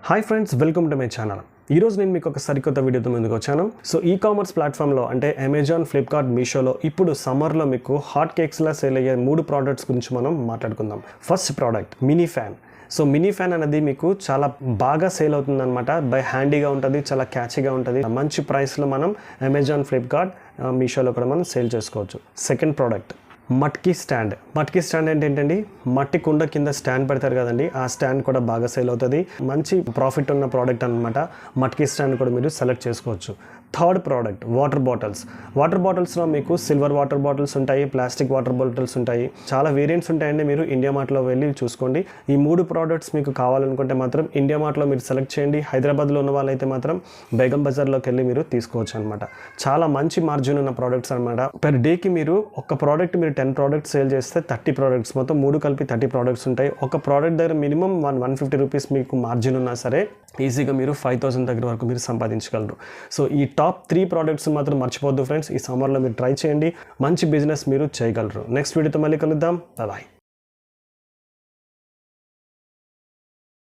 Hi friends, welcome to my channel. ఈరోజు నేను మీకు ఒక సరికొత్త వీడియోతో ముందుకు వచ్చాను. సో ఈ కామర్స్ ప్లాట్ఫామ్లో అంటే అమెజాన్, ఫ్లిప్కార్ట్, మీషోలో ఇప్పుడు సమ్మర్లో మీకు హాట్ కేక్స్లా సేల్ అయ్యే 3 ప్రోడక్ట్స్ గురించి మనం మాట్లాడుకుందాం. First product mini fan. So mini fan అనేది మీకు చాలా బాగా సేల్ అవుతుంది అనమాట. బై హ్యాండీగా ఉంటుంది, చాలా క్యాచీగా ఉంటుంది. మంచి ప్రైస్లో మనం అమెజాన్, ఫ్లిప్కార్ట్, మీషోలో కూడా మనం సేల్ చేసుకోవచ్చు. Second product matki stand. Matki stand అంటే ఏంటండి, మట్టి కుండ కింద స్టాండ్ పెడతారు కదండి, ఆ స్టాండ్ కూడా బాగా సేల్ అవుతుంది. మంచి ప్రాఫిట్ ఉన్న ప్రోడక్ట్ అనమాట. మట్కీ స్టాండ్ కూడా మీరు సెలెక్ట్ చేసుకోవచ్చు. Third product water bottles. Water బాటిల్స్లో మీకు సిల్వర్ వాటర్ బాటిల్స్ ఉంటాయి, ప్లాస్టిక్ వాటర్ బాటిల్స్ ఉంటాయి, చాలా వేరియంట్స్ ఉంటాయండి. మీరు ఇండియా మార్ట్లో వెళ్ళి చూసుకోండి. ఈ 3 ప్రోడక్ట్స్ మీకు కావాలనుకుంటే మాత్రం ఇండియా మార్ట్లో మీరు సెలెక్ట్ చేయండి. హైదరాబాద్లో ఉన్న వాళ్ళైతే మాత్రం బేగం బజార్లోకి వెళ్ళి మీరు తీసుకోవచ్చు అనమాట. చాలా మంచి మార్జిన్ ఉన్న ప్రోడక్ట్స్ అనమాట. పర్ డేకి మీరు ఒక ప్రోడక్ట్ మీరు 10 ప్రోడక్ట్స్ సేల్ చేస్తే 30 ప్రోడక్ట్స్, మొత్తం 3 కలిపి 30 ప్రోడక్ట్స్ ఉంటాయి. ఒక ప్రోడక్ట్ దగ్గర మినిమం 150 రూపీస్ మీకు మార్జిన్ ఉన్నా సరే ఈజీగా మీరు 5000 దగ్గర వరకు మీరు సంపాదించగలరు. సో ఈ టాప్ 3 ప్రోడక్ట్స్ మాత్రం మర్చిపోద్దు ఫ్రెండ్స్. ఈ సమ్మర్లో మీరు ట్రై చేయండి, మంచి బిజినెస్ మీరు చేయగలరు. నెక్స్ట్ వీడియోతో మళ్ళీ కలుద్దాం. బాయ్.